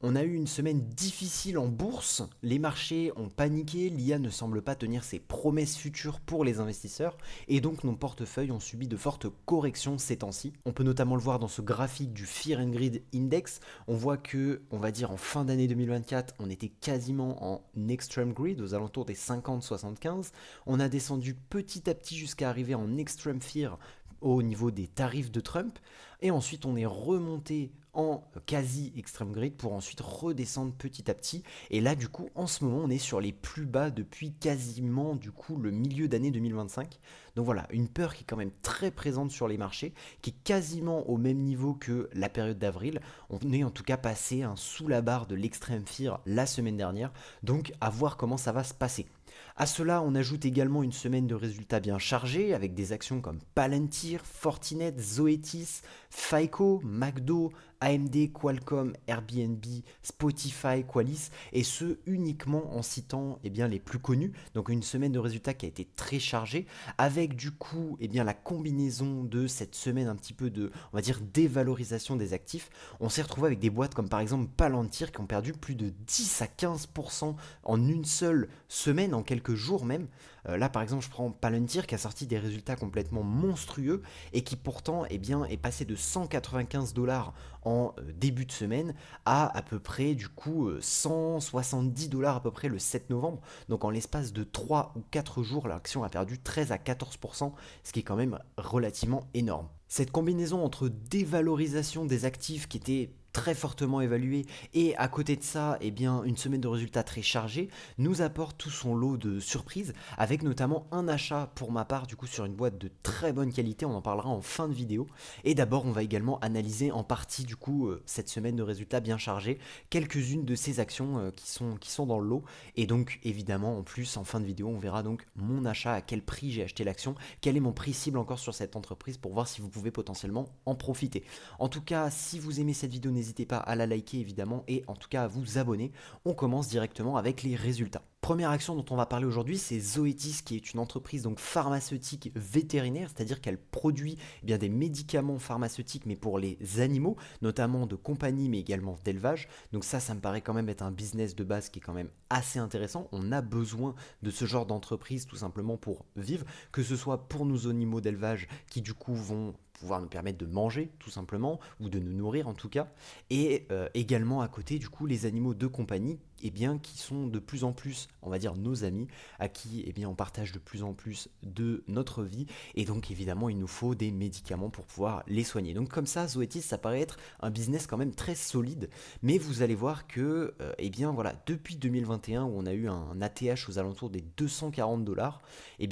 On a eu une semaine difficile en bourse, les marchés ont paniqué, l'IA ne semble pas tenir ses promesses futures pour les investisseurs, et donc nos portefeuilles ont subi de fortes corrections ces temps-ci. On peut notamment le voir dans ce graphique du Fear and Greed Index, on voit que, on va dire en fin d'année 2024, on était quasiment en extreme greed, aux alentours des 50-75, on a descendu petit à petit jusqu'à arriver en extreme fear au niveau des tarifs de Trump, et ensuite on est remonté en quasi extreme grid pour ensuite redescendre petit à petit. Et là, du coup, en ce moment, on est sur les plus bas depuis quasiment du coup le milieu d'année 2025. Donc voilà, une peur qui est quand même très présente sur les marchés, qui est quasiment au même niveau que la période d'avril. On est en tout cas passé sous la barre de l'extrême fear la semaine dernière. Donc à voir comment ça va se passer. À cela, on ajoute également une semaine de résultats bien chargés avec des actions comme Palantir, Fortinet, Zoetis, FICO, McDo, AMD, Qualcomm, Airbnb, Spotify, Qualys, et ce uniquement en citant les plus connus. Donc une semaine de résultats qui a été très chargée, avec du coup la combinaison de cette semaine un petit peu de, on va dire, dévalorisation des actifs. On s'est retrouvé avec des boîtes comme par exemple Palantir qui ont perdu plus de 10 à 15% en une seule semaine, en quelques jours même. Là par exemple je prends Palantir qui a sorti des résultats complètement monstrueux et qui pourtant est passé de 195 dollars en début de semaine à peu près du coup 170 dollars à peu près le 7 novembre. Donc en l'espace de 3 ou 4 jours, l'action a perdu 13 à 14%, ce qui est quand même relativement énorme. Cette combinaison entre dévalorisation des actifs qui étaient très fortement évalués et à côté de ça, une semaine de résultats très chargée nous apporte tout son lot de surprises, avec notamment un achat pour ma part du coup sur une boîte de très bonne qualité. On en parlera en fin de vidéo. Et d'abord, on va également analyser en partie du coup cette semaine de résultats bien chargés, quelques-unes de ces actions qui sont dans le lot. Et donc évidemment, en plus, en fin de vidéo, on verra donc mon achat, à quel prix j'ai acheté l'action, quel est mon prix cible encore sur cette entreprise pour voir si vous pouvez potentiellement en profiter. En tout cas, si vous aimez cette vidéo, n'hésitez pas à la liker évidemment et en tout cas à vous abonner. On commence directement avec les résultats. Première action dont on va parler aujourd'hui, c'est Zoetis, qui est une entreprise donc pharmaceutique vétérinaire, c'est-à-dire qu'elle produit des médicaments pharmaceutiques mais pour les animaux, notamment de compagnie mais également d'élevage. Donc ça me paraît quand même être un business de base qui est quand même assez intéressant. On a besoin de ce genre d'entreprise tout simplement pour vivre, que ce soit pour nos animaux d'élevage qui du coup vont pouvoir nous permettre de manger tout simplement, ou de nous nourrir en tout cas, et également à côté du coup les animaux de compagnie qui sont de plus en plus, on va dire, nos amis, à qui on partage de plus en plus de notre vie, et donc évidemment il nous faut des médicaments pour pouvoir les soigner. Donc comme ça, Zoetis, ça paraît être un business quand même très solide, mais vous allez voir que, voilà, depuis 2021 où on a eu un ATH aux alentours des 240 dollars,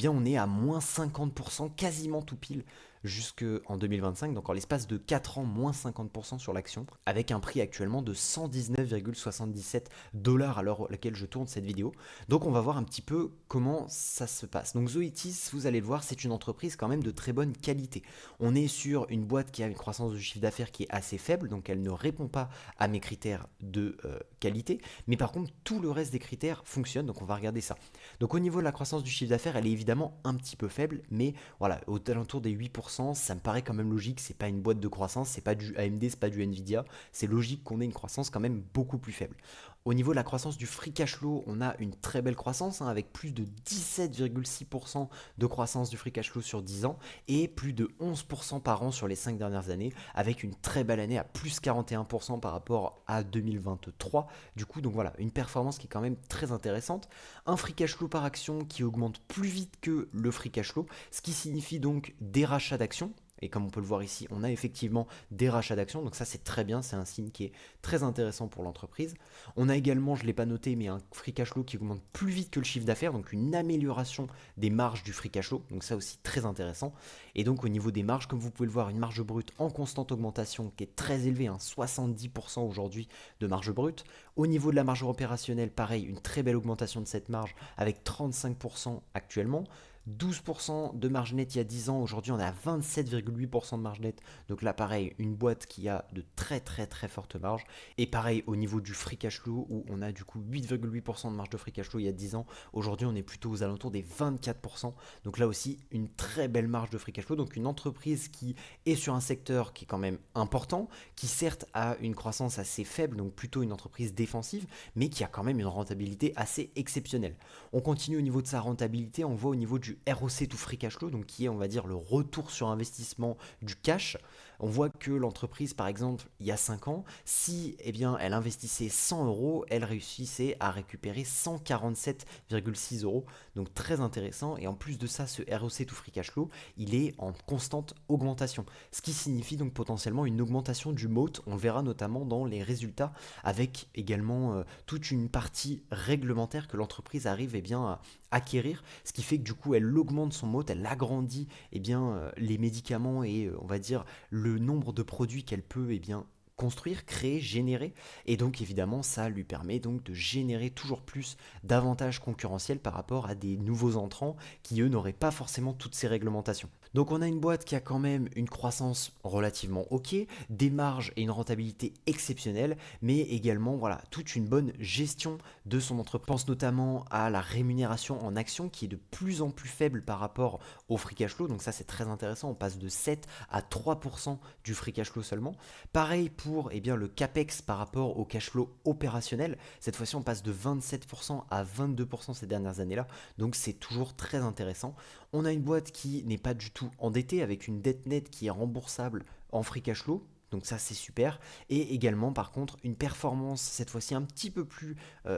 on est à moins 50%, quasiment tout pile, jusqu'en 2025, donc en l'espace de 4 ans, moins 50% sur l'action, avec un prix actuellement de 119,77 dollars à l'heure à laquelle je tourne cette vidéo. Donc on va voir un petit peu comment ça se passe. Donc Zoetis, vous allez le voir, c'est une entreprise quand même de très bonne qualité. On est sur une boîte qui a une croissance de chiffre d'affaires qui est assez faible, donc elle ne répond pas à mes critères de qualité, mais par contre tout le reste des critères fonctionne, donc on va regarder ça. Donc au niveau de la croissance du chiffre d'affaires, elle est évidemment un petit peu faible, mais voilà, au alentour des 8%, ça me paraît quand même logique. C'est pas une boîte de croissance, c'est pas du AMD, c'est pas du Nvidia, c'est logique qu'on ait une croissance quand même beaucoup plus faible. Au niveau de la croissance du free cash flow, on a une très belle croissance, avec plus de 17,6% de croissance du free cash flow sur 10 ans et plus de 11% par an sur les 5 dernières années, avec une très belle année à plus 41% par rapport à 2023. Du coup, donc voilà, une performance qui est quand même très intéressante. Un free cash flow par action qui augmente plus vite que le free cash flow, ce qui signifie donc des rachats d'actions. Et comme on peut le voir ici, on a effectivement des rachats d'actions, donc ça c'est très bien, c'est un signe qui est très intéressant pour l'entreprise. On a également, je ne l'ai pas noté, mais un free cash flow qui augmente plus vite que le chiffre d'affaires, donc une amélioration des marges du free cash flow, donc ça aussi très intéressant. Et donc au niveau des marges, comme vous pouvez le voir, une marge brute en constante augmentation qui est très élevée, 70% aujourd'hui de marge brute. Au niveau de la marge opérationnelle, pareil, une très belle augmentation de cette marge avec 35% actuellement. 12% de marge nette il y a 10 ans, aujourd'hui on est à 27,8% de marge nette. Donc là pareil, une boîte qui a de très très très fortes marges. Et pareil au niveau du free cash flow où on a du coup 8,8% de marge de free cash flow il y a 10 ans. Aujourd'hui on est plutôt aux alentours des 24%. Donc là aussi une très belle marge de free cash flow. Donc une entreprise qui est sur un secteur qui est quand même important, qui certes a une croissance assez faible, donc plutôt une entreprise défensive, mais qui a quand même une rentabilité assez exceptionnelle. On continue au niveau de sa rentabilité, on voit au niveau du ROC to free cash flow, donc qui est on va dire le retour sur investissement du cash. On voit que l'entreprise, par exemple, il y a 5 ans, si eh bien, elle investissait 100 euros, elle réussissait à récupérer 147,6 euros. Donc très intéressant. Et en plus de ça, ce ROC to free cash flow, il est en constante augmentation. Ce qui signifie donc potentiellement une augmentation du moat. On le verra notamment dans les résultats, avec également toute une partie réglementaire que l'entreprise arrive eh bien, à acquérir, ce qui fait que du coup elle augmente son moat, elle agrandit eh bien, les médicaments et on va dire le nombre de produits qu'elle peut eh bien, construire, créer, générer. Et donc évidemment ça lui permet donc de générer toujours plus d'avantages concurrentiels par rapport à des nouveaux entrants qui eux n'auraient pas forcément toutes ces réglementations. Donc on a une boîte qui a quand même une croissance relativement ok, des marges et une rentabilité exceptionnelle, mais également voilà, toute une bonne gestion de son entreprise. Je pense notamment à la rémunération en actions qui est de plus en plus faible par rapport au free cash flow. Donc ça c'est très intéressant, on passe de 7 à 3% du free cash flow seulement. Pareil pour eh bien, le capex par rapport au cash flow opérationnel. Cette fois-ci on passe de 27% à 22% ces dernières années-là. Donc c'est toujours très intéressant. On a une boîte qui n'est pas du tout endettée avec une dette nette qui est remboursable en free cash flow. Donc ça c'est super. Et également par contre une performance cette fois-ci un petit peu plus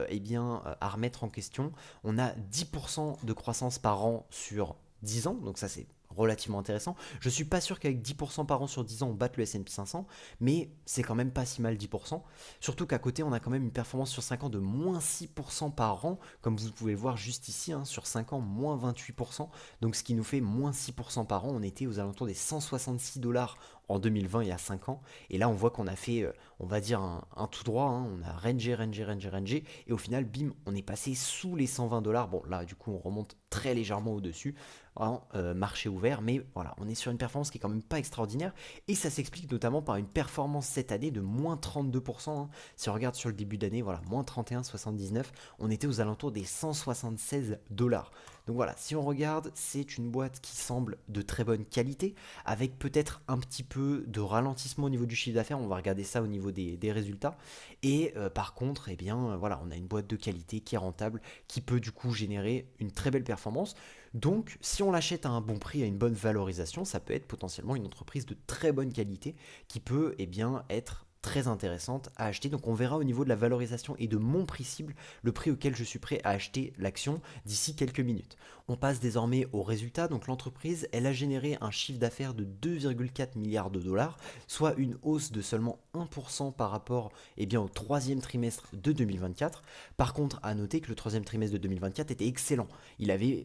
eh bien, à remettre en question. On a 10% de croissance par an sur 10 ans. Donc ça c'est relativement intéressant. Je suis pas sûr qu'avec 10% par an sur 10 ans on batte le S&P 500, mais c'est quand même pas si mal 10%. Surtout qu'à côté on a quand même une performance sur 5 ans de moins 6% par an, comme vous pouvez le voir juste ici, hein, sur 5 ans moins 28%, donc ce qui nous fait moins 6% par an. On était aux alentours des 166 dollars en 2020 il y a 5 ans, et là on voit qu'on a fait, on va dire un tout droit, hein. On a rangé, et au final bim, on est passé sous les 120 dollars. Bon là du coup on remonte très légèrement au-dessus, en marché ouvert, mais voilà, on est sur une performance qui est quand même pas extraordinaire, et ça s'explique notamment par une performance cette année de moins 32%, hein. Si on regarde sur le début d'année, voilà, moins 31,79, on était aux alentours des 176 dollars. Donc voilà, si on regarde, c'est une boîte qui semble de très bonne qualité, avec peut-être un petit peu de ralentissement au niveau du chiffre d'affaires, on va regarder ça au niveau des résultats, et par contre, eh bien, voilà, on a une boîte de qualité qui est rentable, qui peut du coup générer une très belle performance. Donc, si on l'achète à un bon prix, à une bonne valorisation, ça peut être potentiellement une entreprise de très bonne qualité qui peut eh bien, être très intéressante à acheter. Donc on verra au niveau de la valorisation et de mon prix cible, le prix auquel je suis prêt à acheter l'action d'ici quelques minutes. On passe désormais aux résultats. Donc l'entreprise, elle a généré un chiffre d'affaires de 2,4 milliards de dollars, soit une hausse de seulement 1% par rapport eh bien, au troisième trimestre de 2024. Par contre, à noter que le troisième trimestre de 2024 était excellent. Il avait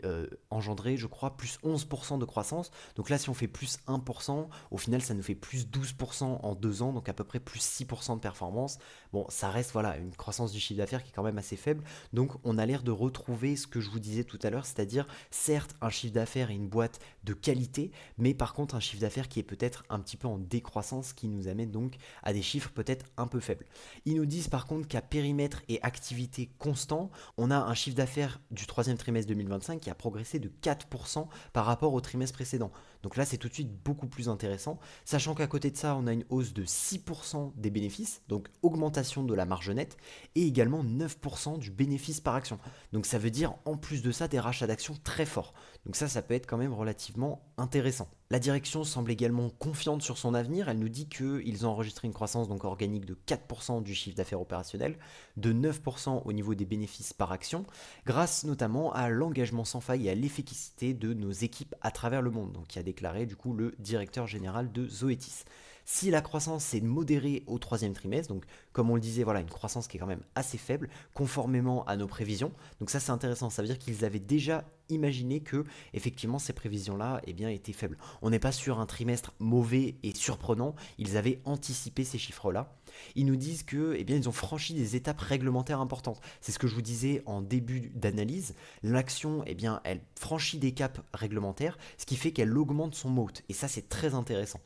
engendré, je crois, plus 11% de croissance. Donc là, si on fait plus 1%, au final, ça nous fait plus 12% en 2 ans, donc à peu près plus 6% de performance. Bon, ça reste voilà, une croissance du chiffre d'affaires qui est quand même assez faible. Donc on a l'air de retrouver ce que je vous disais tout à l'heure, c'est-à-dire certes un chiffre d'affaires et une boîte de qualité, mais par contre un chiffre d'affaires qui est peut-être un petit peu en décroissance, qui nous amène donc à des chiffres peut-être un peu faibles. Ils nous disent par contre qu'à périmètre et activité constant, on a un chiffre d'affaires du troisième trimestre 2025 qui a progressé de 4% par rapport au trimestre précédent. Donc là, c'est tout de suite beaucoup plus intéressant, sachant qu'à côté de ça, on a une hausse de 6% des bénéfices, donc augmentation de la marge nette, et également 9% du bénéfice par action. Donc ça veut dire en plus de ça des rachats d'actions très forts. Donc ça peut être quand même relativement intéressant. La direction semble également confiante sur son avenir. Elle nous dit qu'ils ont enregistré une croissance donc organique de 4% du chiffre d'affaires opérationnel, de 9% au niveau des bénéfices par action, grâce notamment à l'engagement sans faille et à l'efficacité de nos équipes à travers le monde. Donc qui a déclaré du coup le directeur général de Zoetis. Si la croissance est modérée au troisième trimestre, donc comme on le disait, voilà, une croissance qui est quand même assez faible, conformément à nos prévisions. Donc ça c'est intéressant, ça veut dire qu'ils avaient déjà imaginé que effectivement ces prévisions-là eh bien, étaient faibles. On n'est pas sur un trimestre mauvais et surprenant, ils avaient anticipé ces chiffres-là. Ils nous disent que eh bien, ils ont franchi des étapes réglementaires importantes. C'est ce que je vous disais en début d'analyse. L'action, eh bien, elle franchit des caps réglementaires, ce qui fait qu'elle augmente son moat. Et ça, c'est très intéressant.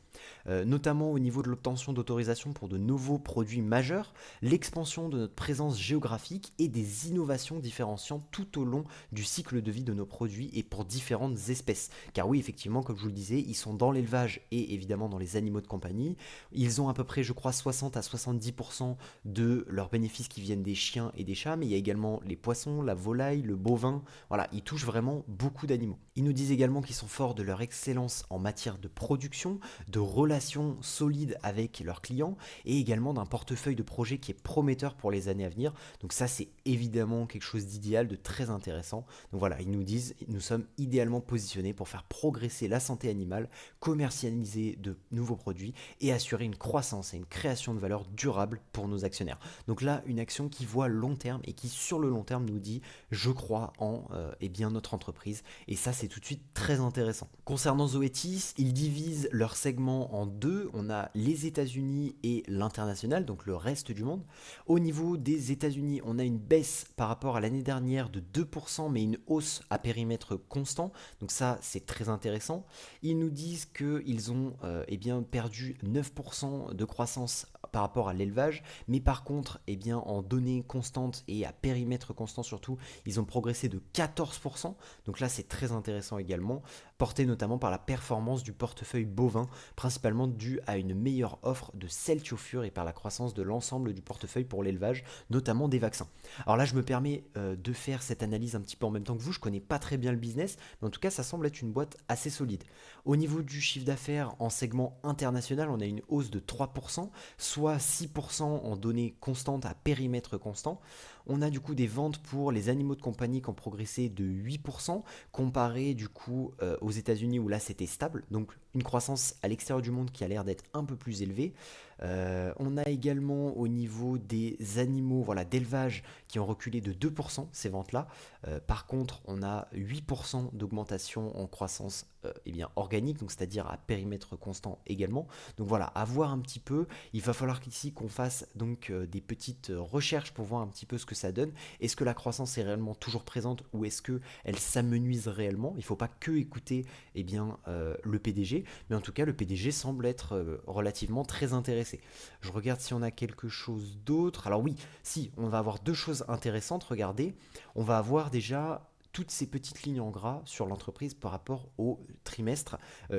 Notamment au niveau de l'obtention d'autorisation pour de nouveaux produits majeurs, l'expansion de notre présence géographique et des innovations différenciantes tout au long du cycle de vie de nos produits et pour différentes espèces. Car oui, effectivement, comme je vous le disais, ils sont dans l'élevage et évidemment dans les animaux de compagnie. Ils ont à peu près, je crois, 60 à 70% de leurs bénéfices qui viennent des chiens et des chats, mais il y a également les poissons, la volaille, le bovin. Voilà, ils touchent vraiment beaucoup d'animaux. Ils nous disent également qu'ils sont forts de leur excellence en matière de production, de relations solides avec leurs clients et également d'un portefeuille de projets qui est prometteur pour les années à venir. Donc ça, c'est évidemment quelque chose d'idéal, de très intéressant. Donc voilà, ils nous disent, nous sommes idéalement positionnés pour faire progresser la santé animale, commercialiser de nouveaux produits et assurer une croissance et une création de valeur durable pour nos actionnaires. Donc là, une action qui voit long terme et qui sur le long terme nous dit je crois en eh bien, notre entreprise et ça c'est tout de suite très intéressant. Concernant Zoetis, ils divisent leur segment en deux, on a les États-Unis et l'international, donc le reste du monde. Au niveau des États-Unis, on a une baisse par rapport à l'année dernière de 2%, mais une hausse à périmètre constant, donc ça c'est très intéressant. Ils nous disent qu'ils ont eh bien, perdu 9% de croissance par rapport à l'élevage, mais par contre, eh bien, en données constantes et à périmètre constant surtout, ils ont progressé de 14%, donc là c'est très intéressant également, porté notamment par la performance du portefeuille bovin, principalement dû à une meilleure offre de Celtiofur et par la croissance de l'ensemble du portefeuille pour l'élevage, notamment des vaccins. Alors là je me permets de faire cette analyse un petit peu en même temps que vous, je connais pas très bien le business, mais en tout cas ça semble être une boîte assez solide. Au niveau du chiffre d'affaires en segment international, on a une hausse de 3%, soit 6% en données constantes à périmètre constant. On a du coup des ventes pour les animaux de compagnie qui ont progressé de 8%, comparé du coup aux États-Unis où là c'était stable, donc une croissance à l'extérieur du monde qui a l'air d'être un peu plus élevée. On a également au niveau des animaux voilà, d'élevage qui ont reculé de 2% ces ventes-là. Par contre, on a 8% d'augmentation en croissance eh bien, organique, donc c'est-à-dire à périmètre constant également. Donc voilà, à voir un petit peu. Il va falloir qu'ici qu'on fasse donc des petites recherches pour voir un petit peu ce que ça donne. Est-ce que la croissance est réellement toujours présente ou est-ce qu'elle s'amenuise réellement? Il ne faut pas que écouter eh bien, le PDG, mais en tout cas le PDG semble être relativement très intéressé. Je regarde si on a quelque chose d'autre. Alors oui, si, on va avoir deux choses intéressantes. Regardez, on va avoir déjà toutes ces petites lignes en gras sur l'entreprise par rapport au trimestre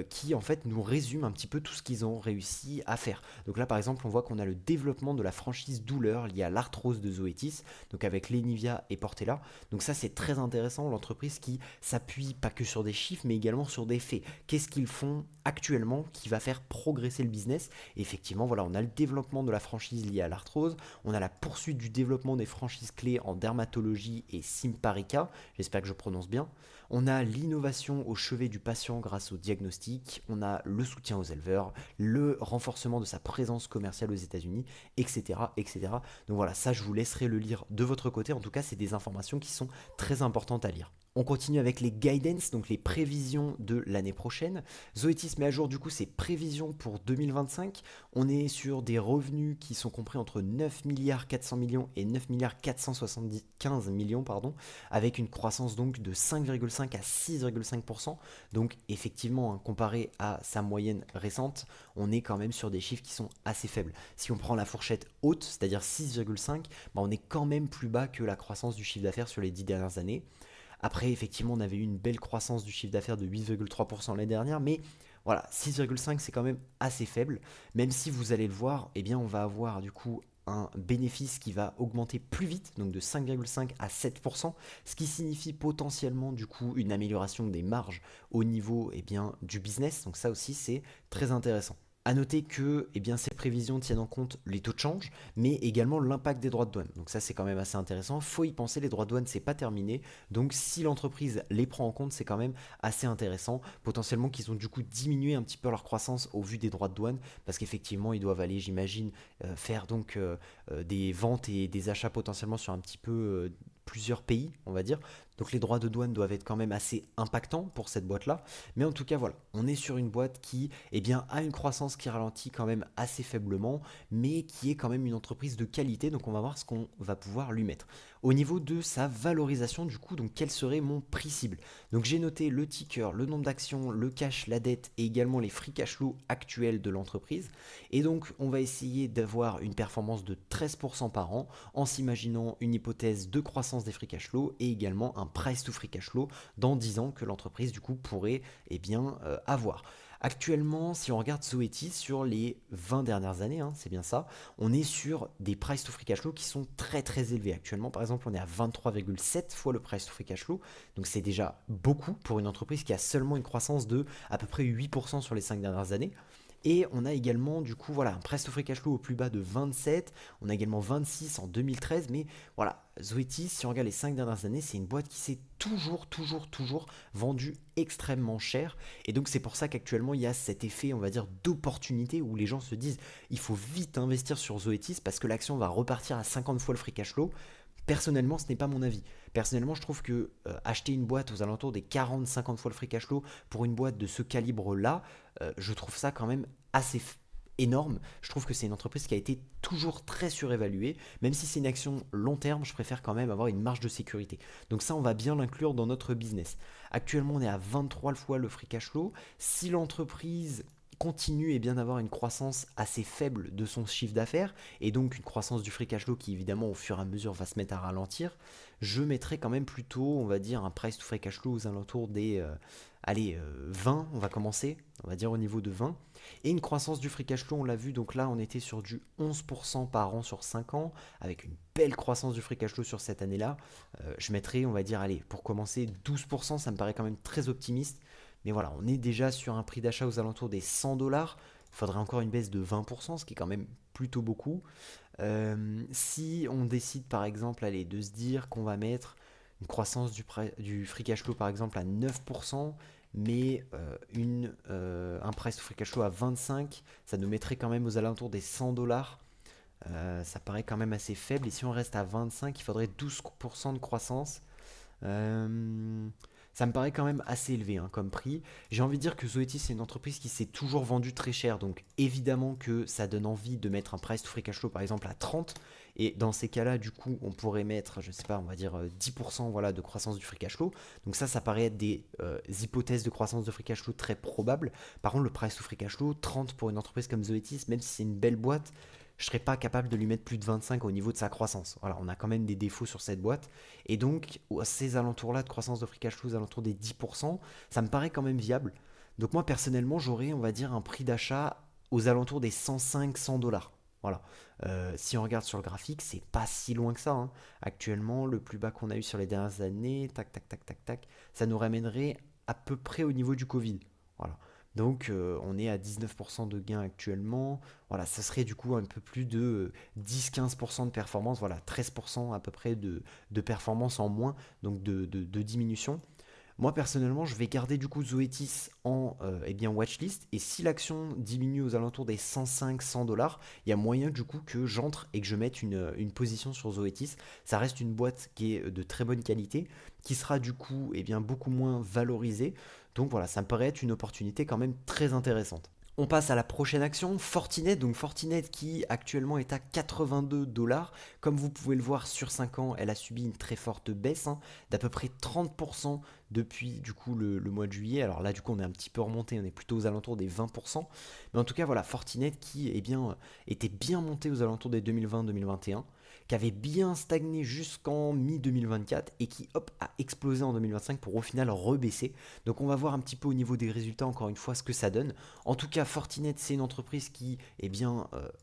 qui en fait nous résument un petit peu tout ce qu'ils ont réussi à faire. Donc là par exemple on voit qu'on a le développement de la franchise douleur liée à l'arthrose de Zoetis, donc avec Lenivia et Portela. Donc ça c'est très intéressant, l'entreprise qui s'appuie pas que sur des chiffres mais également sur des faits. Qu'est-ce qu'ils font actuellement qui va faire progresser le business? Et effectivement voilà, on a le développement de la franchise liée à l'arthrose, on a la poursuite du développement des franchises clés en dermatologie et Simparica, j'espère que je prononce bien. On a l'innovation au chevet du patient grâce au diagnostic, on a le soutien aux éleveurs, le renforcement de sa présence commerciale aux États-Unis, etc., etc. Donc voilà, ça je vous laisserai le lire de votre côté. En tout cas, c'est des informations qui sont très importantes à lire. On continue avec les guidance, donc les prévisions de l'année prochaine. Zoetis met à jour du coup ses prévisions pour 2025. On est sur des revenus qui sont compris entre 9 milliards 400 millions et 9 milliards 475 millions, pardon, avec une croissance donc de 5,5 à 6,5%. Donc effectivement, comparé à sa moyenne récente, on est quand même sur des chiffres qui sont assez faibles. Si on prend la fourchette haute, c'est-à-dire 6,5, on est quand même plus bas que la croissance du chiffre d'affaires sur les 10 dernières années. Après, effectivement, on avait eu une belle croissance du chiffre d'affaires de 8,3% l'année dernière, mais voilà, 6,5 c'est quand même assez faible. Même si vous allez le voir, eh bien, on va avoir du coup un bénéfice qui va augmenter plus vite, donc de 5,5 à 7%, ce qui signifie potentiellement du coup une amélioration des marges au niveau eh bien, du business. Donc ça aussi c'est très intéressant. À noter que ces prévisions tiennent en compte les taux de change, mais également l'impact des droits de douane. Donc ça, c'est quand même assez intéressant. Faut y penser, les droits de douane, c'est pas terminé. Donc si l'entreprise les prend en compte, c'est quand même assez intéressant. Potentiellement qu'ils ont du coup diminué un petit peu leur croissance au vu des droits de douane, parce qu'effectivement, ils doivent aller, j'imagine, faire donc des ventes et des achats potentiellement sur un petit peu plusieurs pays, on va dire. Donc les droits de douane doivent être quand même assez impactants pour cette boîte-là. Mais en tout cas, voilà, on est sur une boîte qui a une croissance qui ralentit quand même assez faiblement, mais qui est quand même une entreprise de qualité. Donc on va voir ce qu'on va pouvoir lui mettre. Au niveau de sa valorisation, du coup, donc quel serait mon prix cible? Donc j'ai noté le ticker, le nombre d'actions, le cash, la dette et également les free cash flow actuels de l'entreprise. Et donc on va essayer d'avoir une performance de 13% par an en s'imaginant une hypothèse de croissance des free cash flow et également un price to free cash flow dans 10 ans que l'entreprise du coup pourrait avoir. Actuellement, si on regarde Zoetis sur les 20 dernières années, c'est bien ça, on est sur des price to free cash flow qui sont très très élevés. Actuellement, par exemple, on est à 23,7 fois le price to free cash flow. Donc c'est déjà beaucoup pour une entreprise qui a seulement une croissance de à peu près 8% sur les 5 dernières années. Et on a également du coup un price to free cash flow au plus bas de 27, on a également 26 en 2013, mais voilà, Zoetis, si on regarde les 5 dernières années, c'est une boîte qui s'est toujours vendue extrêmement cher. Et donc c'est pour ça qu'actuellement il y a cet effet, on va dire, d'opportunité où les gens se disent il faut vite investir sur Zoetis parce que l'action va repartir à 50 fois le free cash flow. Personnellement, ce n'est pas mon avis. Personnellement, je trouve que acheter une boîte aux alentours des 40-50 fois le free cash flow pour une boîte de ce calibre-là, je trouve ça quand même assez énorme. Je trouve que c'est une entreprise qui a été toujours très surévaluée. Même si c'est une action long terme, je préfère quand même avoir une marge de sécurité. Donc ça, on va bien l'inclure dans notre business. Actuellement, on est à 23 fois le free cash flow. Si l'entreprise continue d'avoir une croissance assez faible de son chiffre d'affaires et donc une croissance du free cash flow qui évidemment au fur et à mesure va se mettre à ralentir, je mettrai quand même plutôt, on va dire, un price to free cash flow aux alentours des 20, on va commencer, on va dire au niveau de 20. Et une croissance du free cash flow, on l'a vu, donc là on était sur du 11% par an sur 5 ans, avec une belle croissance du free cash flow sur cette année-là. Je mettrai, on va dire, allez, pour commencer, 12%, ça me paraît quand même très optimiste. Mais voilà, on est déjà sur un prix d'achat aux alentours des 100 dollars. Il faudrait encore une baisse de 20%, ce qui est quand même plutôt beaucoup. Si on décide par exemple de se dire qu'on va mettre une croissance du free cash flow par exemple à 9%, mais un price to free cash flow à 25, ça nous mettrait quand même aux alentours des 100 dollars. Ça paraît quand même assez faible. Et si on reste à 25, il faudrait 12% de croissance. Euh, Ça me paraît quand même assez élevé comme prix. J'ai envie de dire que Zoetis c'est une entreprise qui s'est toujours vendue très cher, donc évidemment que ça donne envie de mettre un price to free cash flow par exemple à 30. Et dans ces cas-là, du coup, on pourrait mettre, je sais pas, on va dire 10% voilà, de croissance du free cash flow. Donc ça paraît être des hypothèses de croissance de free cash flow très probables. Par contre, le price to free cash flow, 30 pour une entreprise comme Zoetis, même si c'est une belle boîte, je ne serais pas capable de lui mettre plus de 25 au niveau de sa croissance. Voilà, on a quand même des défauts sur cette boîte. Et donc, à ces alentours-là de croissance de free cash flow, aux alentours des 10%, ça me paraît quand même viable. Donc moi, personnellement, j'aurais, on va dire, un prix d'achat aux alentours des 105-100 dollars. Voilà. Si on regarde sur le graphique, c'est pas si loin que ça. Actuellement, le plus bas qu'on a eu sur les dernières années, tac, tac, tac, tac, tac, ça nous ramènerait à peu près au niveau du Covid. Voilà. Donc on est à 19% de gain actuellement. Voilà, ça serait du coup un peu plus de 10-15% de performance. Voilà, 13% à peu près de performance en moins, donc de diminution. Moi personnellement, je vais garder du coup Zoetis en watchlist. Et si l'action diminue aux alentours des 105-100 dollars, il y a moyen du coup que j'entre et que je mette une position sur Zoetis. Ça reste une boîte qui est de très bonne qualité, qui sera du coup beaucoup moins valorisée. Donc voilà, ça me paraît être une opportunité quand même très intéressante. On passe à la prochaine action, Fortinet. Donc Fortinet qui actuellement est à 82 dollars. Comme vous pouvez le voir sur 5 ans, elle a subi une très forte baisse d'à peu près 30% depuis du coup le mois de juillet. Alors là du coup on est un petit peu remonté, on est plutôt aux alentours des 20%. Mais en tout cas voilà, Fortinet qui était bien monté aux alentours des 2020-2021, qui avait bien stagné jusqu'en mi-2024 et qui a explosé en 2025 pour au final rebaisser. Donc on va voir un petit peu au niveau des résultats encore une fois ce que ça donne. En tout cas, Fortinet, c'est une entreprise qui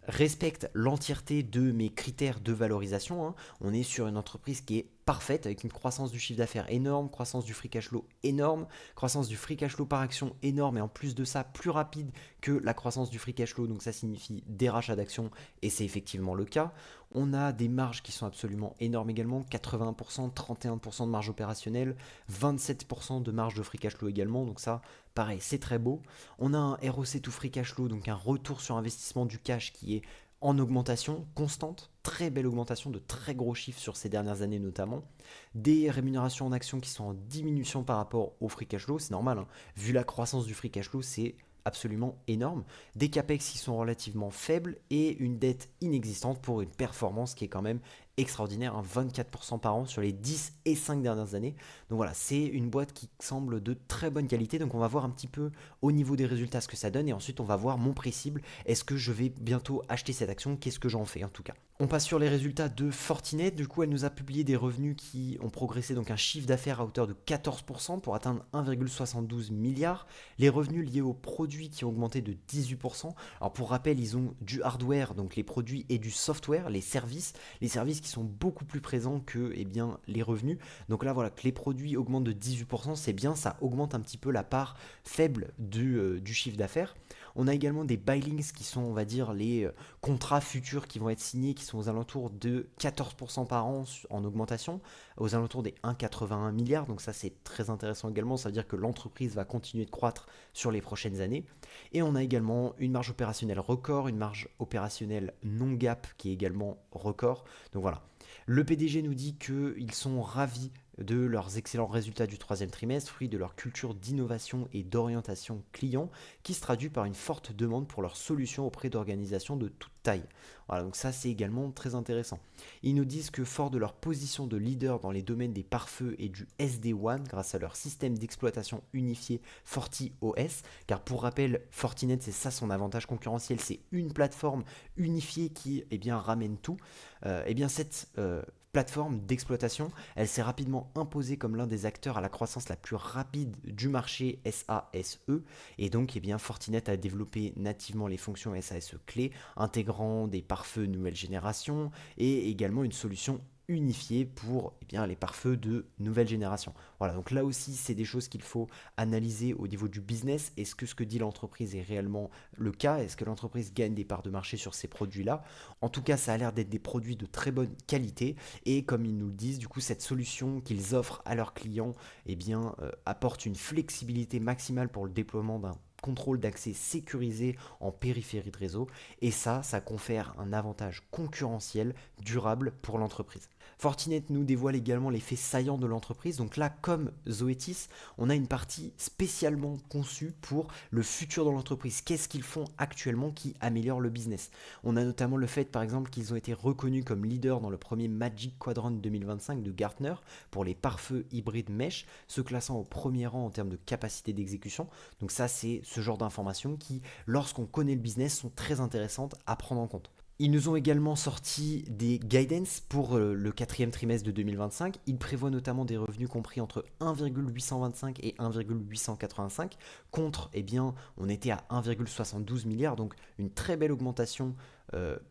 respecte l'entièreté de mes critères de valorisation. On est sur une entreprise qui est parfaite, avec une croissance du chiffre d'affaires énorme, croissance du free cash flow énorme, croissance du free cash flow par action énorme, et en plus de ça, plus rapide que la croissance du free cash flow, donc ça signifie des rachats d'actions, et c'est effectivement le cas. On a des marges qui sont absolument énormes également, 81%, 31% de marge opérationnelle, 27% de marge de free cash flow également, donc ça, pareil, c'est très beau. On a un ROC to free cash flow, donc un retour sur investissement du cash qui est en augmentation constante, très belle augmentation, de très gros chiffres sur ces dernières années notamment. Des rémunérations en actions qui sont en diminution par rapport au free cash flow, c'est normal, hein. Vu la croissance du free cash flow, c'est absolument énorme. Des capex qui sont relativement faibles et une dette inexistante pour une performance qui est quand même extraordinaire, hein, 24% par an sur les 10 et 5 dernières années. Donc voilà, c'est une boîte qui semble de très bonne qualité. Donc on va voir un petit peu au niveau des résultats ce que ça donne et ensuite on va voir mon prix cible. Est-ce que je vais bientôt acheter cette action? Qu'est-ce que j'en fais en tout cas? On passe sur les résultats de Fortinet. Du coup, elle nous a publié des revenus qui ont progressé, donc un chiffre d'affaires à hauteur de 14% pour atteindre 1,72 milliard. Les revenus liés aux produits qui ont augmenté de 18%. Alors pour rappel, ils ont du hardware, donc les produits, et du software, les services qui sont beaucoup plus présents que les revenus. Donc là, voilà, que les produits augmentent de 18%, c'est bien, ça augmente un petit peu la part faible du chiffre d'affaires. On a également des billings qui sont, on va dire, les contrats futurs qui vont être signés, qui sont aux alentours de 14% par an en augmentation, aux alentours des 1,81 milliards. Donc ça, c'est très intéressant également. Ça veut dire que l'entreprise va continuer de croître sur les prochaines années. Et on a également une marge opérationnelle record, une marge opérationnelle non GAAP qui est également record. Donc voilà. Le PDG nous dit qu'ils sont ravis de leurs excellents résultats du troisième trimestre, fruit de leur culture d'innovation et d'orientation client, qui se traduit par une forte demande pour leurs solutions auprès d'organisations de toute taille. Voilà, donc ça c'est également très intéressant. Ils nous disent que fort de leur position de leader dans les domaines des pare-feux et du SD-WAN, grâce à leur système d'exploitation unifié FortiOS, car pour rappel, Fortinet c'est ça son avantage concurrentiel, c'est une plateforme unifiée qui ramène tout. Cette plateforme d'exploitation, elle s'est rapidement imposée comme l'un des acteurs à la croissance la plus rapide du marché SASE, et donc Fortinet a développé nativement les fonctions SASE clés, intégrant des pare-feux nouvelle génération et également une solution unifiée pour les pare-feux de nouvelle génération. Voilà, donc là aussi c'est des choses qu'il faut analyser au niveau du business. Est-ce que ce que dit l'entreprise est réellement le cas? Est-ce que l'entreprise gagne des parts de marché sur ces produits-là? En tout cas, ça a l'air d'être des produits de très bonne qualité, et comme ils nous le disent, du coup cette solution qu'ils offrent à leurs clients apporte une flexibilité maximale pour le déploiement d'un contrôle d'accès sécurisé en périphérie de réseau, et ça confère un avantage concurrentiel durable pour l'entreprise. Fortinet nous dévoile également les faits saillants de l'entreprise. Donc là, comme Zoetis, on a une partie spécialement conçue pour le futur de l'entreprise. Qu'est-ce qu'ils font actuellement qui améliore le business? On a notamment le fait, par exemple, qu'ils ont été reconnus comme leaders dans le premier Magic Quadrant 2025 de Gartner pour les pare-feux hybrides mesh, se classant au premier rang en termes de capacité d'exécution. Donc ça, c'est ce genre d'informations qui, lorsqu'on connaît le business, sont très intéressantes à prendre en compte. Ils nous ont également sorti des guidance pour le quatrième trimestre de 2025. Ils prévoient notamment des revenus compris entre 1,825 et 1,885 contre, on était à 1,72 milliard, donc une très belle augmentation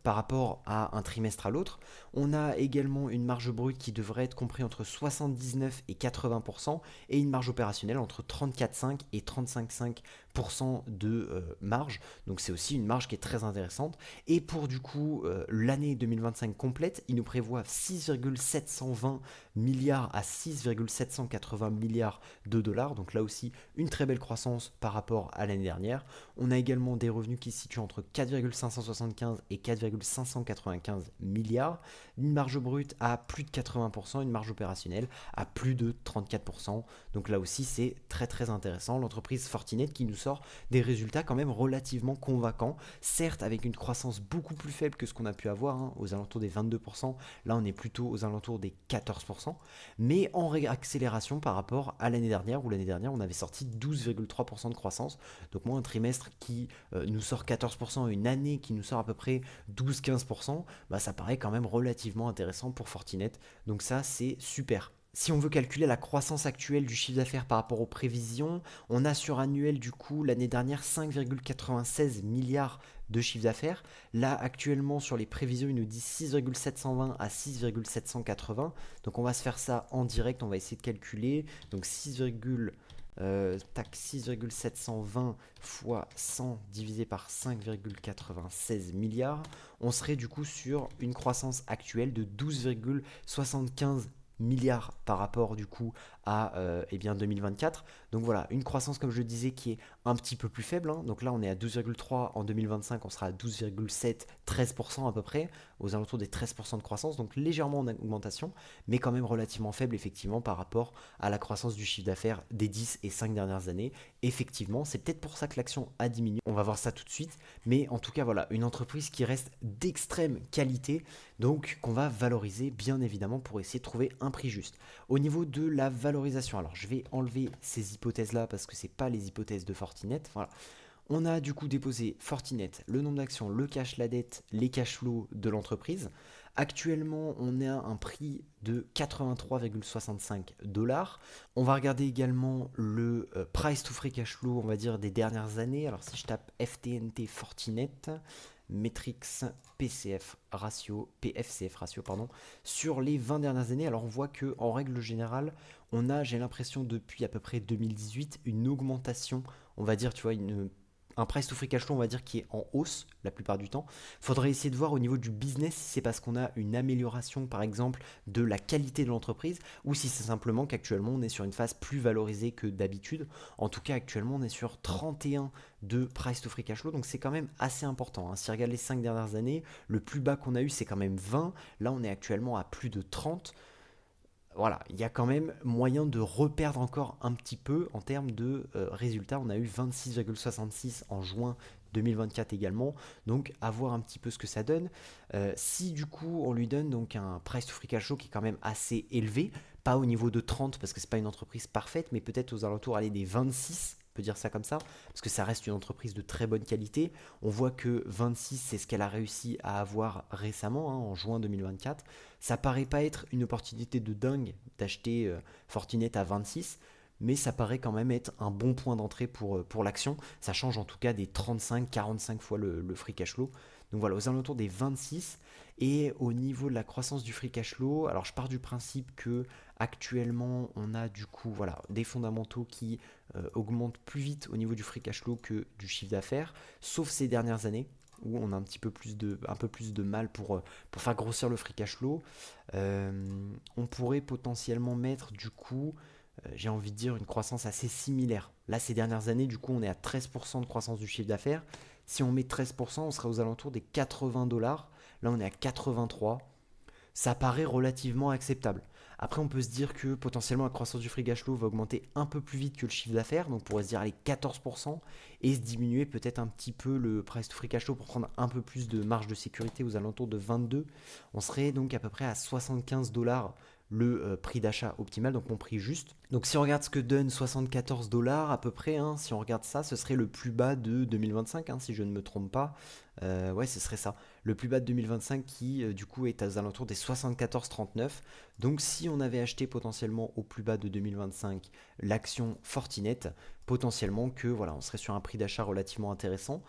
par rapport à un trimestre à l'autre. On a également une marge brute qui devrait être comprise entre 79 et 80% et une marge opérationnelle entre 34,5 et 35,5% de marge. Donc c'est aussi une marge qui est très intéressante. Et pour du coup l'année 2025 complète, il nous prévoit 6,720 milliards à 6,780 milliards de dollars. Donc là aussi une très belle croissance par rapport à l'année dernière. On a également des revenus qui se situent entre 4,575 et 4,595 milliards, une marge brute à plus de 80%, une marge opérationnelle à plus de 34%. Donc là aussi c'est très très intéressant. L'entreprise Fortinet qui nous sort des résultats quand même relativement convaincants, certes avec une croissance beaucoup plus faible que ce qu'on a pu avoir, aux alentours des 22%, là on est plutôt aux alentours des 14%, mais en réaccélération par rapport à l'année dernière, où l'année dernière on avait sorti 12,3% de croissance. Donc moi un trimestre qui nous sort 14%, une année qui nous sort à peu près 12-15%, ça paraît quand même relativement intéressant pour Fortinet. Donc ça c'est super. Si on veut calculer la croissance actuelle du chiffre d'affaires par rapport aux prévisions, on a sur annuel du coup l'année dernière 5,96 milliards de chiffre d'affaires. Là actuellement sur les prévisions, il nous dit 6,720 à 6,780. Donc on va se faire ça en direct, on va essayer de calculer. Donc 6,720 fois 100 divisé par 5,96 milliards, on serait du coup sur une croissance actuelle de 12,75 milliards par rapport du coup à 2024. Donc voilà, une croissance comme je le disais qui est un petit peu plus faible, hein. Donc là on est à 12,3 en 2025, on sera à 12,7, 13% à peu près, aux alentours des 13% de croissance, donc légèrement en augmentation, mais quand même relativement faible effectivement par rapport à la croissance du chiffre d'affaires des 10 et 5 dernières années. Effectivement, c'est peut-être pour ça que l'action a diminué, on va voir ça tout de suite, mais en tout cas voilà, une entreprise qui reste d'extrême qualité, donc qu'on va valoriser bien évidemment pour essayer de trouver un prix juste. Au niveau de la valorisation, alors je vais enlever ces hypothèses là parce que c'est pas les hypothèses de Fortinet. Voilà. On a du coup déposé Fortinet, le nombre d'actions, le cash, la dette, les cash flows de l'entreprise. Actuellement, on a un prix de 83,65 $. On va regarder également le price to free cash flow, on va dire, des dernières années. Alors si je tape FTNT Fortinet, Metrics PFCF ratio, pardon, sur les 20 dernières années, alors on voit que en règle générale, on a, j'ai l'impression, depuis à peu près 2018, une augmentation, on va dire, tu vois, un price to free cash flow, on va dire, qui est en hausse la plupart du temps. Faudrait essayer de voir au niveau du business si c'est parce qu'on a une amélioration, par exemple, de la qualité de l'entreprise ou si c'est simplement qu'actuellement on est sur une phase plus valorisée que d'habitude. En tout cas, actuellement, on est sur 31 de price to free cash flow, donc c'est quand même assez important, hein. Si on regarde les 5 dernières années, le plus bas qu'on a eu, c'est quand même 20. Là, on est actuellement à plus de 30. Voilà, il y a quand même moyen de reperdre encore un petit peu en termes de résultats. On a eu 26,66 en juin 2024 également, donc à voir un petit peu ce que ça donne. Si du coup on lui donne donc un price to free cash flow qui est quand même assez élevé, pas au niveau de 30 parce que c'est pas une entreprise parfaite, mais peut-être aux alentours aller des 26, on peut dire ça comme ça, parce que ça reste une entreprise de très bonne qualité. On voit que 26 c'est ce qu'elle a réussi à avoir récemment, hein, en juin 2024. Ça paraît pas être une opportunité de dingue d'acheter Fortinet à 26, mais ça paraît quand même être un bon point d'entrée pour l'action. Ça change en tout cas des 35-45 fois le free cash flow. Donc voilà, aux alentours des 26. Et au niveau de la croissance du free cash flow, alors je pars du principe que actuellement on a du coup voilà, des fondamentaux qui augmentent plus vite au niveau du free cash flow que du chiffre d'affaires, sauf ces dernières années où on a un peu plus de mal pour faire grossir le free cash flow. On pourrait potentiellement mettre du coup, j'ai envie de dire, une croissance assez similaire. Là, ces dernières années, du coup, on est à 13% de croissance du chiffre d'affaires. Si on met 13%, on sera aux alentours des 80 $. Là, on est à 83. Ça paraît relativement acceptable. Après, on peut se dire que potentiellement la croissance du free cash flow va augmenter un peu plus vite que le chiffre d'affaires, donc on pourrait se dire allez 14% et se diminuer peut-être un petit peu le price to free cash flow pour prendre un peu plus de marge de sécurité aux alentours de 22. On serait donc à peu près à 75 $ le prix d'achat optimal, donc mon prix juste. Donc si on regarde ce que donne 74 $ à peu près, hein, si on regarde ça, ce serait le plus bas de 2025, hein, si je ne me trompe pas. Ouais, ce serait ça. Le plus bas de 2025 qui du coup est aux alentours des 74,39. Donc si on avait acheté potentiellement au plus bas de 2025 l'action Fortinet, potentiellement que voilà, on serait sur un prix d'achat relativement intéressant.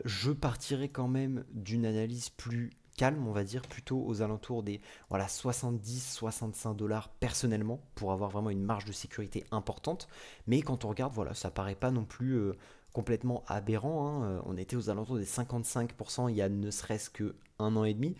Je partirais quand même d'une analyse plus calme, on va dire, plutôt aux alentours des voilà, 70-65 $ personnellement, pour avoir vraiment une marge de sécurité importante. Mais quand on regarde, voilà, ça paraît pas non plus complètement aberrant, hein. On était aux alentours des 55% il y a ne serait-ce que un an et demi.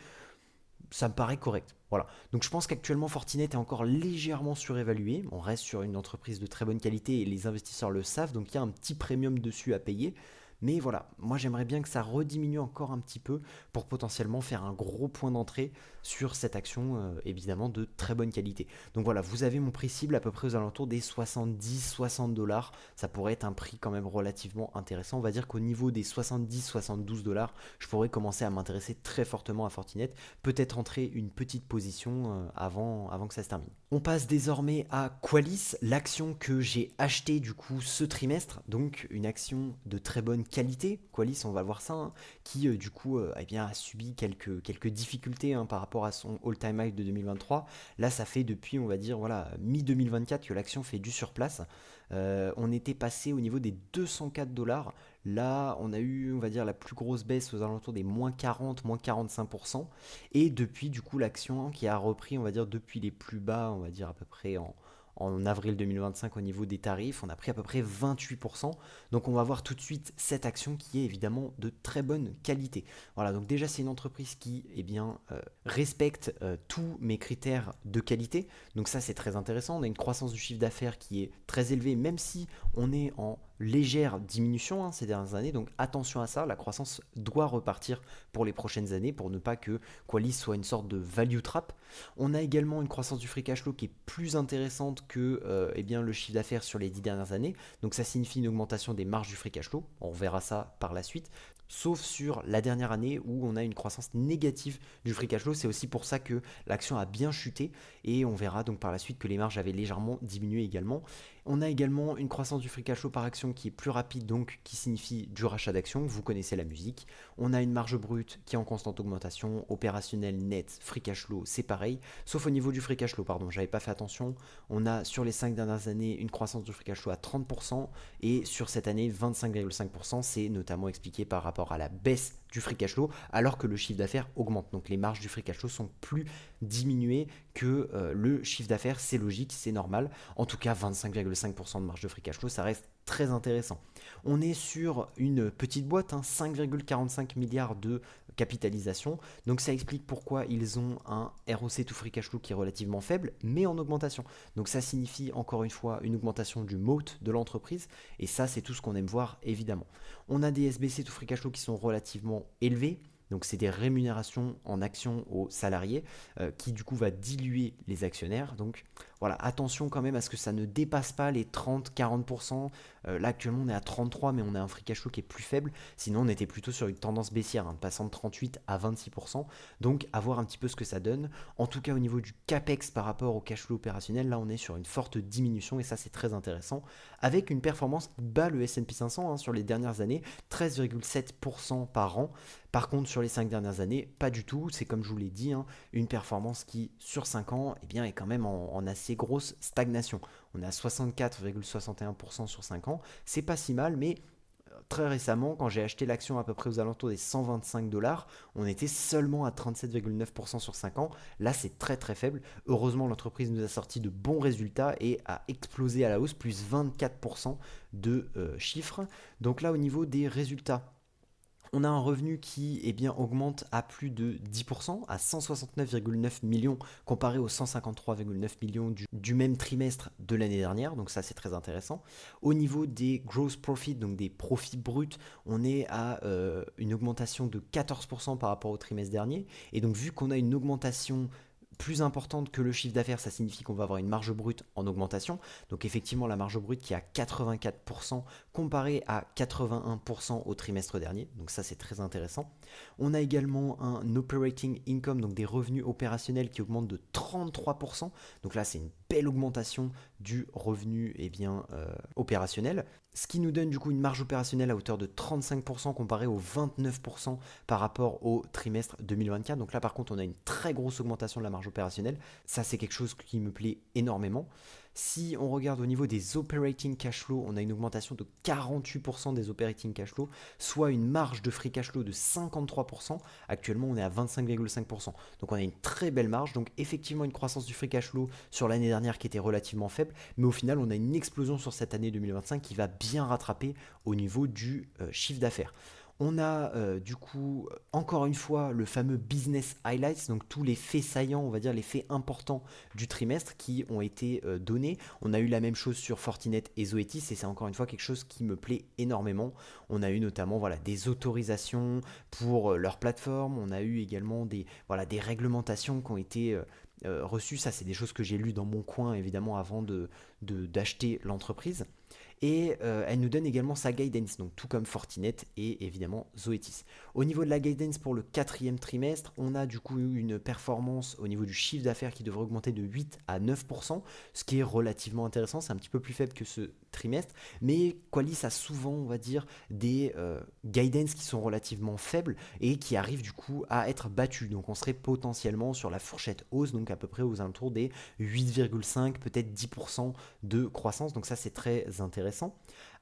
Ça me paraît correct. Voilà. Donc je pense qu'actuellement Fortinet est encore légèrement surévalué. On reste sur une entreprise de très bonne qualité et les investisseurs le savent, donc il y a un petit premium dessus à payer. Mais voilà, moi j'aimerais bien que ça rediminue encore un petit peu pour potentiellement faire un gros point d'entrée sur cette action, évidemment de très bonne qualité. Donc voilà, vous avez mon prix cible à peu près aux alentours des 70-60 $. Ça pourrait être un prix quand même relativement intéressant. On va dire qu'au niveau des 70-72 $, je pourrais commencer à m'intéresser très fortement à Fortinet. Peut-être entrer une petite position avant que ça se termine. On passe désormais à Qualis, l'action que j'ai achetée du coup ce trimestre, donc une action de très bonne qualité, Qualys, on va voir ça, hein, qui du coup eh bien, a subi quelques difficultés hein, par rapport à son all-time high de 2023. Là, ça fait depuis, on va dire, voilà, mi-2024 que l'action fait du surplace. On était passé au niveau des 204 dollars. Là, on a eu, on va dire, la plus grosse baisse aux alentours des moins 40, moins 45%. Et depuis, du coup, l'action qui a repris, on va dire, depuis les plus bas, on va dire à peu près en avril 2025 au niveau des tarifs, on a pris à peu près 28%. Donc on va voir tout de suite cette action qui est évidemment de très bonne qualité. Voilà, donc déjà c'est une entreprise qui eh bien, respecte tous mes critères de qualité. Donc ça c'est très intéressant. On a une croissance du chiffre d'affaires qui est très élevée, même si on est en légère diminution hein, ces dernières années. Donc attention à ça, la croissance doit repartir pour les prochaines années pour ne pas que Qualys soit une sorte de value trap. On a également une croissance du free cash flow qui est plus intéressante que eh bien, le chiffre d'affaires sur les 10 dernières années. Donc ça signifie une augmentation des marges du free cash flow. On verra ça par la suite. Sauf sur la dernière année où on a une croissance négative du free cash flow. C'est aussi pour ça que l'action a bien chuté et on verra donc par la suite que les marges avaient légèrement diminué également. On a également une croissance du free cash flow par action qui est plus rapide, donc qui signifie du rachat d'actions. Vous connaissez la musique. On a une marge brute qui est en constante augmentation. Opérationnel, net, free cash flow, c'est pareil. Sauf au niveau du free cash flow, pardon, j'avais pas fait attention. On a sur les 5 dernières années une croissance du free cash flow à 30% et sur cette année 25,5%. C'est notamment expliqué par rapport à la baisse du free cash flow alors que le chiffre d'affaires augmente. Donc les marges du free cash flow sont plus diminuées que le chiffre d'affaires. C'est logique, c'est normal. En tout cas, 25,5% de marge de free cash flow, ça reste très intéressant. On est sur une petite boîte, hein, 5,45 milliards de capitalisation. Donc ça explique pourquoi ils ont un ROC to free cash flow qui est relativement faible, mais en augmentation. Donc ça signifie encore une fois une augmentation du moat de l'entreprise. Et ça, c'est tout ce qu'on aime voir, évidemment. On a des SBC to free cash flow qui sont relativement élevés. Donc c'est des rémunérations en actions aux salariés qui du coup va diluer les actionnaires. Donc voilà, attention quand même à ce que ça ne dépasse pas les 30-40%. Là actuellement on est à 33 mais on a un free cash flow qui est plus faible. Sinon on était plutôt sur une tendance baissière, hein, passant de 38 à 26%. Donc à voir un petit peu ce que ça donne. En tout cas au niveau du CAPEX par rapport au cash flow opérationnel, là on est sur une forte diminution et ça c'est très intéressant. Avec une performance qui bat le S&P 500 hein, sur les dernières années, 13,7% par an. Par contre, sur les 5 dernières années, pas du tout. C'est comme je vous l'ai dit, hein, une performance qui, sur 5 ans, eh bien, est quand même en assez grosse stagnation. On est à 64,61% sur 5 ans. C'est pas si mal, mais très récemment, quand j'ai acheté l'action à peu près aux alentours des 125 dollars, on était seulement à 37,9% sur 5 ans. Là, c'est très très faible. Heureusement, l'entreprise nous a sorti de bons résultats et a explosé à la hausse, plus 24% de chiffres. Donc là, au niveau des résultats, on a un revenu qui eh bien, augmente à plus de 10%, à 169,9 millions comparé aux 153,9 millions du même trimestre de l'année dernière. Donc ça c'est très intéressant. Au niveau des gross profits, donc des profits bruts, on est à une augmentation de 14% par rapport au trimestre dernier. Et donc vu qu'on a une augmentation plus importante que le chiffre d'affaires, ça signifie qu'on va avoir une marge brute en augmentation. Donc effectivement, la marge brute qui est à 84% comparée à 81% au trimestre dernier. Donc ça, c'est très intéressant. On a également un operating income, donc des revenus opérationnels qui augmentent de 33%. Donc là, c'est une belle augmentation du revenu opérationnel. Ce qui nous donne du coup une marge opérationnelle à hauteur de 35% comparé aux 29% par rapport au trimestre 2024. Donc là par contre on a une très grosse augmentation de la marge opérationnelle. Ça c'est quelque chose qui me plaît énormément. Si on regarde au niveau des operating cash flow, on a une augmentation de 48% des operating cash flow, soit une marge de free cash flow de 53%. Actuellement, on est à 25,5%. Donc on a une très belle marge. Donc effectivement, une croissance du free cash flow sur l'année dernière qui était relativement faible. Mais au final, on a une explosion sur cette année 2025 qui va bien rattraper au niveau du chiffre d'affaires. On a du coup encore une fois le fameux business highlights, donc tous les faits saillants, on va dire les faits importants du trimestre qui ont été donnés. On a eu la même chose sur Fortinet et Zoetis et c'est encore une fois quelque chose qui me plaît énormément. On a eu notamment voilà, des autorisations pour leur plateforme, on a eu également des réglementations qui ont été reçues. Ça c'est des choses que j'ai lues dans mon coin évidemment avant d'acheter l'entreprise. Et elle nous donne également sa guidance, donc tout comme Fortinet et évidemment Zoetis. Au niveau de la guidance pour le quatrième trimestre, on a du coup une performance au niveau du chiffre d'affaires qui devrait augmenter de 8 à 9%, ce qui est relativement intéressant, c'est un petit peu plus faible que ce trimestre, mais Qualys a souvent, on va dire, des guidance qui sont relativement faibles et qui arrivent du coup à être battus. Donc on serait potentiellement sur la fourchette hausse, donc à peu près aux alentours des 8,5, peut-être 10% de croissance, donc ça c'est très intéressant.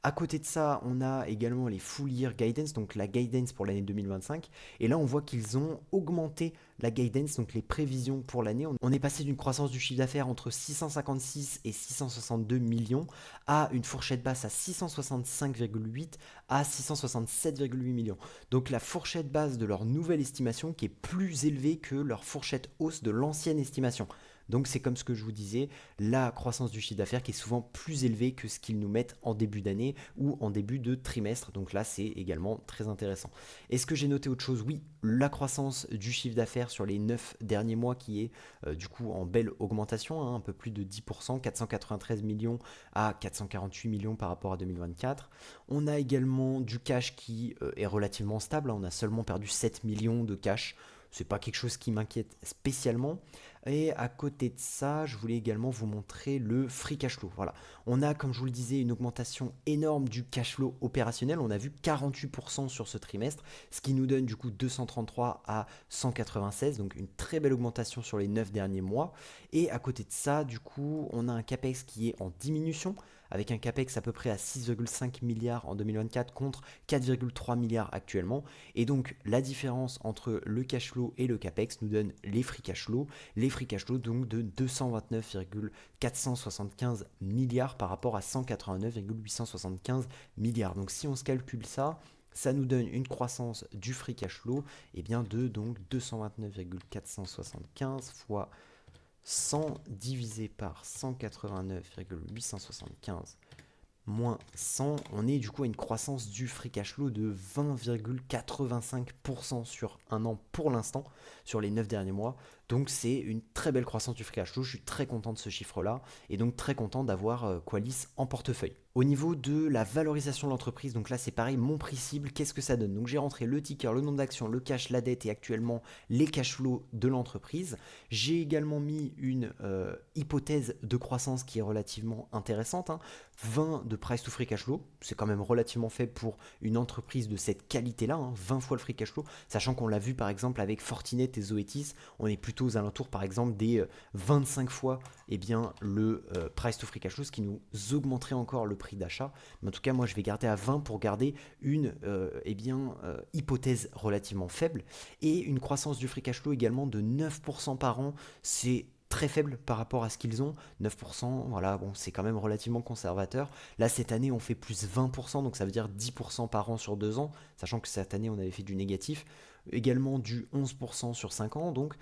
À côté de ça, on a également les full year guidance, donc la guidance pour l'année 2025. Et là, on voit qu'ils ont augmenté la guidance, donc les prévisions pour l'année. On est passé d'une croissance du chiffre d'affaires entre 656 et 662 millions à une fourchette basse à 665,8 à 667,8 millions. Donc la fourchette basse de leur nouvelle estimation qui est plus élevée que leur fourchette hausse de l'ancienne estimation. Donc c'est comme ce que je vous disais, la croissance du chiffre d'affaires qui est souvent plus élevée que ce qu'ils nous mettent en début d'année ou en début de trimestre. Donc là, c'est également très intéressant. Est-ce que j'ai noté autre chose? Oui, la croissance du chiffre d'affaires sur les 9 derniers mois qui est du coup en belle augmentation, hein, un peu plus de 10%, 493 millions à 448 millions par rapport à 2024. On a également du cash qui est relativement stable, hein, on a seulement perdu 7 millions de cash. C'est pas quelque chose qui m'inquiète spécialement. Et à côté de ça, je voulais également vous montrer le free cash flow. Voilà. On a, comme je vous le disais, une augmentation énorme du cash flow opérationnel. On a vu 48% sur ce trimestre, ce qui nous donne du coup 233 à 196, donc une très belle augmentation sur les 9 derniers mois. Et à côté de ça, du coup, on a un capex qui est en diminution, avec un capex à peu près à 6,5 milliards en 2024 contre 4,3 milliards actuellement. Et donc la différence entre le cash flow et le capex nous donne les free cash flow. Les free cash flow donc de 229,475 milliards par rapport à 189,875 milliards. Donc si on se calcule ça, ça nous donne une croissance du free cash flow et bien de donc 229,475 fois 100 divisé par 189,875 moins 100, on est du coup à une croissance du free cash flow de 20,85% sur un an pour l'instant, sur les 9 derniers mois. Donc c'est une très belle croissance du free cash flow, je suis très content de ce chiffre-là, et donc très content d'avoir Qualys en portefeuille. Au niveau de la valorisation de l'entreprise, donc là c'est pareil, mon prix cible, qu'est-ce que ça donne? Donc j'ai rentré le ticker, le nombre d'actions, le cash, la dette et actuellement les cash flows de l'entreprise. J'ai également mis une hypothèse de croissance qui est relativement intéressante, hein. 20 de price to free cash flow, c'est quand même relativement faible pour une entreprise de cette qualité-là, hein, 20 fois le free cash flow, sachant qu'on l'a vu par exemple avec Fortinet et Zoetis, on est plutôt aux alentours par exemple des 25 fois bien, le price to free cash flow, ce qui nous augmenterait encore le prix d'achat. Mais en tout cas, moi je vais garder à 20 pour garder une hypothèse relativement faible. Et une croissance du free cash flow également de 9% par an, c'est très faible par rapport à ce qu'ils ont, 9%, voilà, bon, c'est quand même relativement conservateur. Là, cette année, on fait plus 20%, donc ça veut dire 10% par an sur 2 ans, sachant que cette année, on avait fait du négatif. Également du 11% sur 5 ans, donc,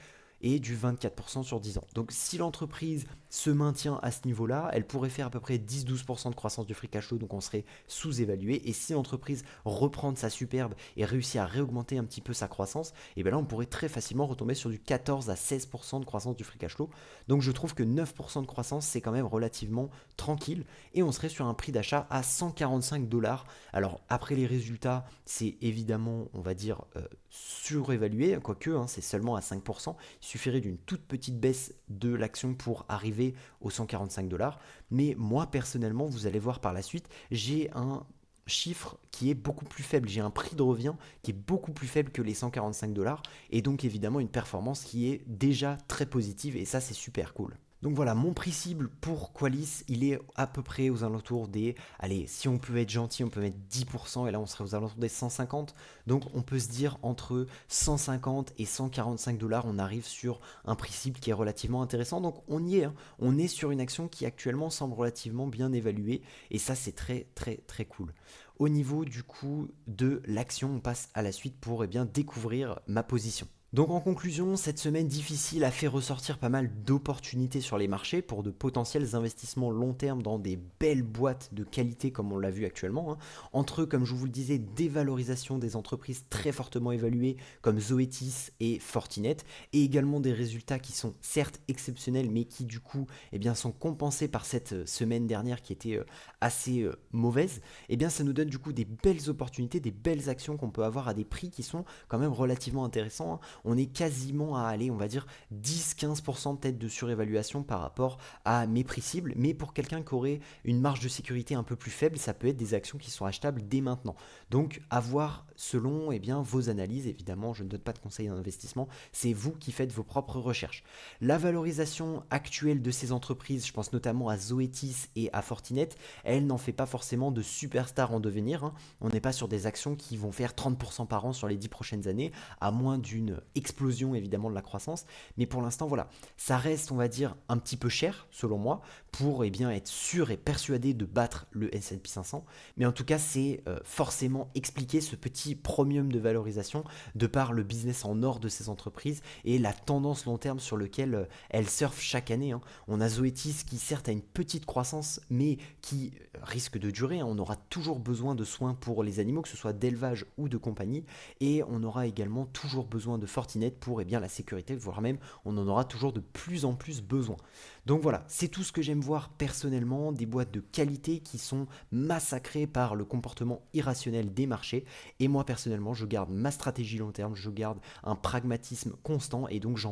et du 24% sur 10 ans. Donc si l'entreprise se maintient à ce niveau-là, elle pourrait faire à peu près 10-12% de croissance du free cash flow, donc on serait sous-évalué. Et si l'entreprise reprend de sa superbe et réussit à réaugmenter un petit peu sa croissance, et bien là on pourrait très facilement retomber sur du 14 à 16% de croissance du free cash flow. Donc je trouve que 9% de croissance, c'est quand même relativement tranquille. Et on serait sur un prix d'achat à 145 dollars. Alors après les résultats, c'est évidemment, on va dire, surévalué, quoique hein, c'est seulement à 5%. Il suffirait d'une toute petite baisse de l'action pour arriver aux 145 dollars. Mais moi, personnellement, vous allez voir par la suite, j'ai un chiffre qui est beaucoup plus faible. J'ai un prix de revient qui est beaucoup plus faible que les 145 dollars. Et donc, évidemment, une performance qui est déjà très positive. Et ça, c'est super cool. Donc voilà, mon prix cible pour Qualys, il est à peu près aux alentours des... Allez, si on peut être gentil, on peut mettre 10%, et là on serait aux alentours des 150. Donc on peut se dire entre 150 et 145 dollars, on arrive sur un prix cible qui est relativement intéressant. Donc on y est, hein. On est sur une action qui actuellement semble relativement bien évaluée, et ça c'est très très très cool. Au niveau du coup de l'action, on passe à la suite pour découvrir ma position. Donc en conclusion, cette semaine difficile a fait ressortir pas mal d'opportunités sur les marchés pour de potentiels investissements long terme dans des belles boîtes de qualité comme on l'a vu actuellement, hein. Entre eux, comme je vous le disais, des valorisations des entreprises très fortement évaluées comme Zoetis et Fortinet, et également des résultats qui sont certes exceptionnels mais qui du coup sont compensés par cette semaine dernière qui était assez mauvaise. Ça nous donne du coup des belles opportunités, des belles actions qu'on peut avoir à des prix qui sont quand même relativement intéressants, hein. On est quasiment à aller, on va dire, 10-15% peut-être de surévaluation par rapport à mes prix cibles. Mais pour quelqu'un qui aurait une marge de sécurité un peu plus faible, ça peut être des actions qui sont achetables dès maintenant. Donc, à voir selon vos analyses. Évidemment, je ne donne pas de conseils d'investissement. C'est vous qui faites vos propres recherches. La valorisation actuelle de ces entreprises, je pense notamment à Zoetis et à Fortinet, elle n'en fait pas forcément de superstars en devenir, hein. On n'est pas sur des actions qui vont faire 30% par an sur les 10 prochaines années, à moins d'une explosion évidemment de la croissance. Mais pour l'instant, voilà, ça reste, on va dire, un petit peu cher, selon moi, pour être sûr et persuadé de battre le S&P 500. Mais en tout cas, c'est forcément expliquer ce petit premium de valorisation de par le business en or de ces entreprises et la tendance long terme sur lequel elles surfent chaque année, hein. On a Zoetis qui certes a une petite croissance, mais qui risque de durer, hein. On aura toujours besoin de soins pour les animaux, que ce soit d'élevage ou de compagnie, et on aura également toujours besoin de Fortinet pour la sécurité, voire même on en aura toujours de plus en plus besoin. Donc voilà, c'est tout ce que j'aime voir personnellement, des boîtes de qualité qui sont massacrées par le comportement irrationnel des marchés, et moi personnellement je garde ma stratégie long terme, je garde un pragmatisme constant, et donc je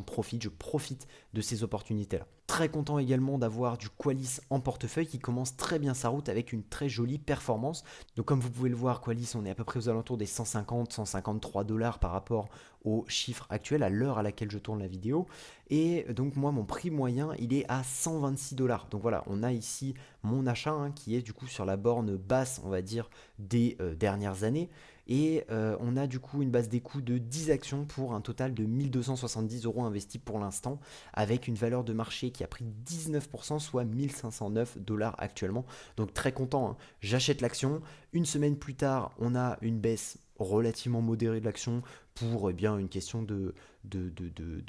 profite de ces opportunités-là. Très content également d'avoir du Qualis en portefeuille qui commence très bien sa route avec une très jolie performance. Donc comme vous pouvez le voir, Qualis, on est à peu près aux alentours des 150-153 dollars par rapport au chiffre actuel, à l'heure à laquelle je tourne la vidéo. Et donc moi, mon prix moyen, il est à 126 dollars. Donc voilà, on a ici mon achat, hein, qui est du coup sur la borne basse, on va dire, des dernières années. Et on a du coup une base des coûts de 10 actions pour un total de 1270 euros investis pour l'instant, avec une valeur de marché qui a pris 19%, soit 1509 dollars actuellement. Donc très content, hein. J'achète l'action. Une semaine plus tard, on a une baisse relativement modérée de l'action pour une question de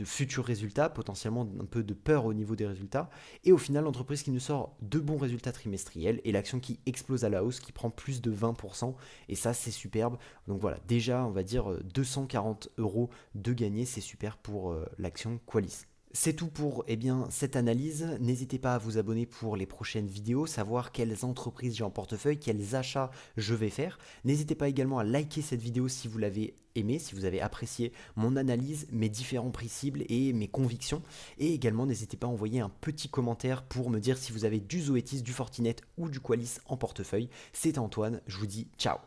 futurs résultats, potentiellement un peu de peur au niveau des résultats. Et au final, l'entreprise qui nous sort de bons résultats trimestriels et l'action qui explose à la hausse, qui prend plus de 20%. Et ça, c'est superbe. Donc voilà, déjà, on va dire 240 euros de gagné, c'est super pour l'action Qualis. C'est tout pour cette analyse. N'hésitez pas à vous abonner pour les prochaines vidéos, savoir quelles entreprises j'ai en portefeuille, quels achats je vais faire. N'hésitez pas également à liker cette vidéo si vous l'avez aimé, si vous avez apprécié mon analyse, mes différents prix cibles et mes convictions. Et également, n'hésitez pas à envoyer un petit commentaire pour me dire si vous avez du Zoetis, du Fortinet ou du Qualis en portefeuille. C'est Antoine, je vous dis ciao.